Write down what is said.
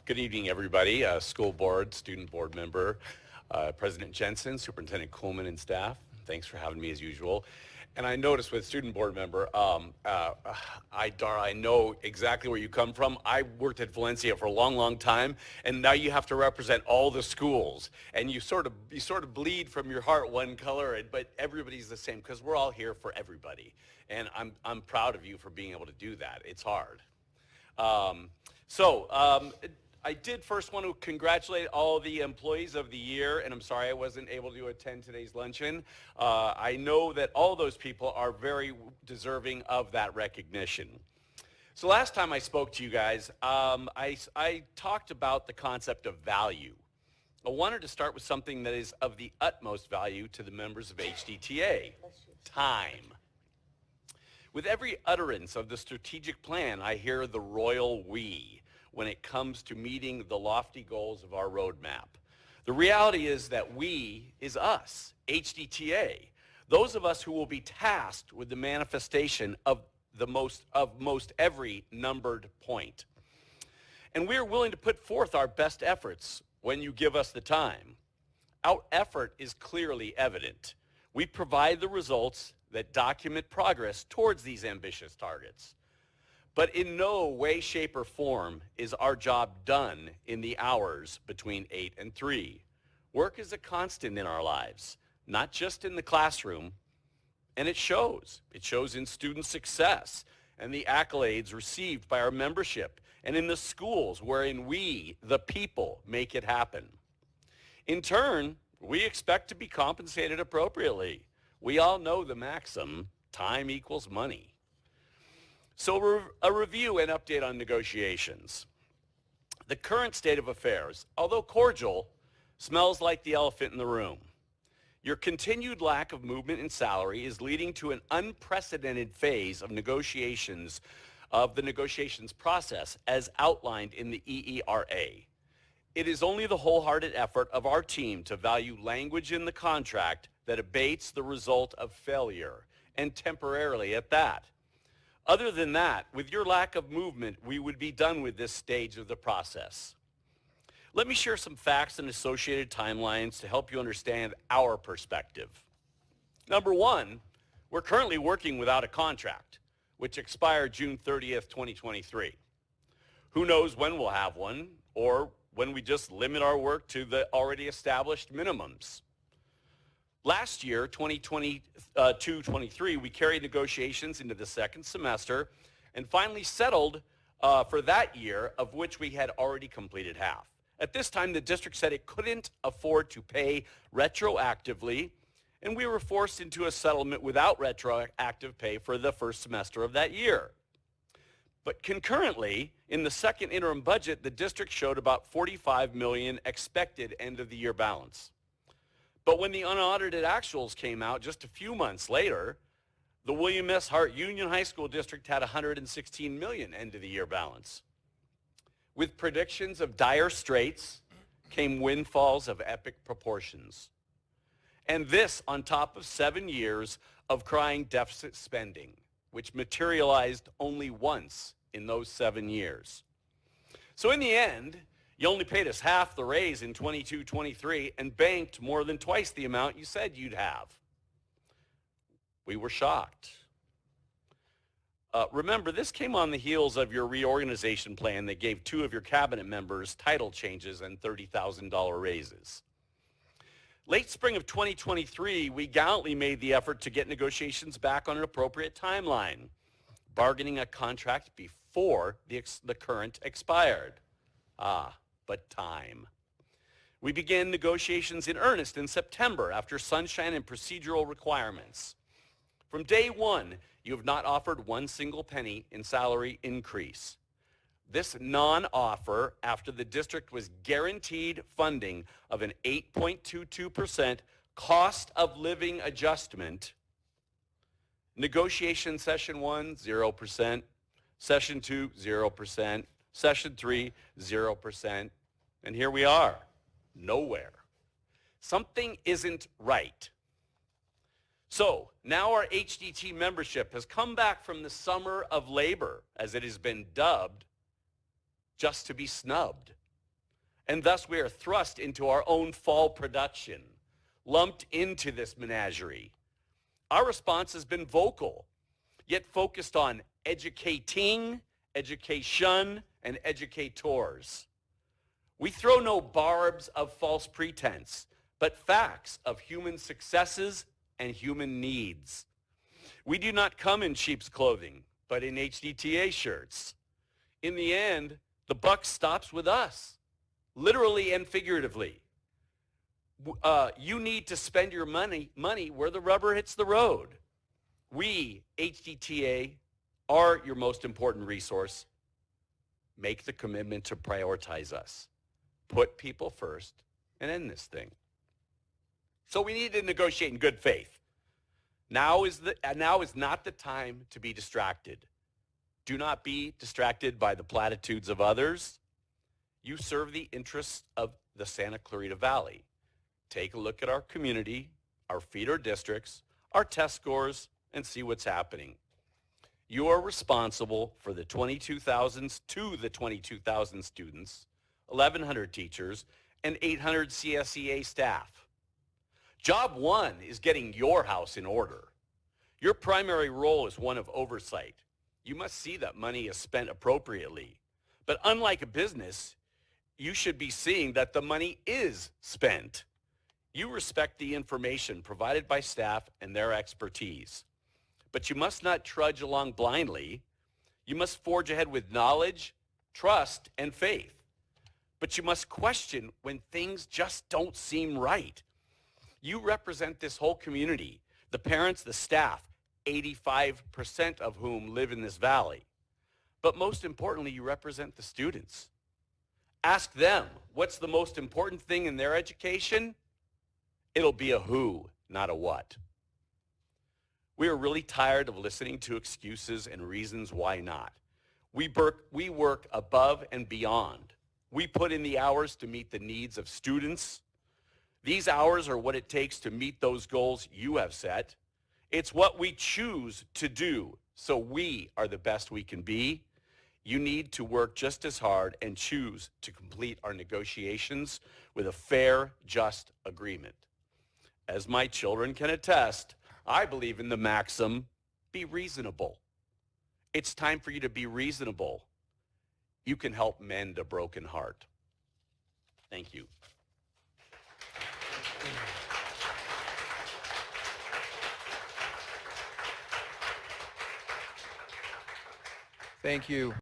Good evening, everybody. School board, student board member, President Jensen, Superintendent Coleman, and staff. Thanks for having me as usual. And I noticed with student board member, I know exactly where you come from. I worked at Valencia for a long, long time, and now you have to represent all the schools. And you sort of bleed from your heart one color, but everybody's the same because we're all here for everybody. And I'm proud of you for being able to do that. It's hard. I did first want to congratulate all the employees of the year, and I'm sorry I wasn't able to attend today's luncheon. I know that all those people are very deserving of that recognition. So last time I spoke to you guys, I talked about the concept of value. I wanted to start with something that is of the utmost value to the members of HDTA, time. With every utterance of the strategic plan, I hear the royal we when it comes to meeting the lofty goals of our roadmap. The reality is that we is us, HDTA, those of us who will be tasked with the manifestation of most every numbered point. And we are willing to put forth our best efforts when you give us the time. Our effort is clearly evident. We provide the results that document progress towards these ambitious targets. But in no way, shape, or form is our job done in the hours between 8 and 3. Work is a constant in our lives, not just in the classroom, and it shows. It shows in student success and the accolades received by our membership and in the schools wherein we, the people, make it happen. In turn, we expect to be compensated appropriately. We all know the maxim, time equals money. So a review and update on negotiations. The current state of affairs, although cordial, smells like the elephant in the room. Your continued lack of movement in salary is leading to an unprecedented phase of negotiations process as outlined in the EERA. It is only the wholehearted effort of our team to value language in the contract that abates the result of failure, and temporarily at that. Other than that, with your lack of movement, we would be done with this stage of the process. Let me share some facts and associated timelines to help you understand our perspective. Number one, we're currently working without a contract, which expired June 30th, 2023. Who knows when we'll have one, or when we just limit our work to the already established minimums. Last year, 2022-23, we carried negotiations into the second semester and finally settled for that year, of which we had already completed half. At this time, the district said it couldn't afford to pay retroactively, and we were forced into a settlement without retroactive pay for the first semester of that year. But concurrently, in the second interim budget, the district showed about $45 million expected end-of-the-year balance. But when the unaudited actuals came out just a few months later, the William S. Hart Union High School District had $116 million end-of-the-year balance. With predictions of dire straits came windfalls of epic proportions. And this on top of 7 years of crying deficit spending, which materialized only once in those 7 years. So in the end, you only paid us half the raise in 22-23 and banked more than twice the amount you said you'd have. We were shocked. Remember, this came on the heels of your reorganization plan that gave 2 of your cabinet members title changes and $30,000 raises. Late spring of 2023, we gallantly made the effort to get negotiations back on an appropriate timeline, bargaining a contract before the current expired. But time. We began negotiations in earnest in September after sunshine and procedural requirements. From day one, you have not offered one single penny in salary increase. This non-offer after the district was guaranteed funding of an 8.22% cost of living adjustment. Negotiation session 1, 0%. Session 2, 0%. Session 3, 0%. And here we are, nowhere. Something isn't right. So now our HDT membership has come back from the summer of labor, as it has been dubbed, just to be snubbed. And thus we are thrust into our own fall production, lumped into this menagerie. Our response has been vocal, yet focused on educating, education, and educators. We throw no barbs of false pretense, but facts of human successes and human needs. We do not come in sheep's clothing, but in HDTA shirts. In the end, the buck stops with us, literally and figuratively. You need to spend your money where the rubber hits the road. We, HDTA, are your most important resource. Make the commitment to prioritize us. Put people first and end this thing. So we need to negotiate in good faith. Now is not the time to be distracted. Do not be distracted by the platitudes of others. You serve the interests of the Santa Clarita Valley. Take a look at our community, our feeder districts, our test scores, and see what's happening. You are responsible for the 22,000 students, 1,100 teachers, and 800 CSEA staff. Job one is getting your house in order. Your primary role is one of oversight. You must see that money is spent appropriately. But unlike a business, you should be seeing that the money is spent. You respect the information provided by staff and their expertise. But you must not trudge along blindly. You must forge ahead with knowledge, trust, and faith. But you must question when things just don't seem right. You represent this whole community, the parents, the staff, 85% of whom live in this valley. But most importantly, you represent the students. Ask them, what's the most important thing in their education? It'll be a who, not a what. We are really tired of listening to excuses and reasons why not. We work above and beyond. We put in the hours to meet the needs of students. These hours are what it takes to meet those goals you have set. It's what we choose to do, so we are the best we can be. You need to work just as hard and choose to complete our negotiations with a fair, just agreement. As my children can attest, I believe in the maxim, be reasonable. It's time for you to be reasonable. You can help mend a broken heart. Thank you. Thank you.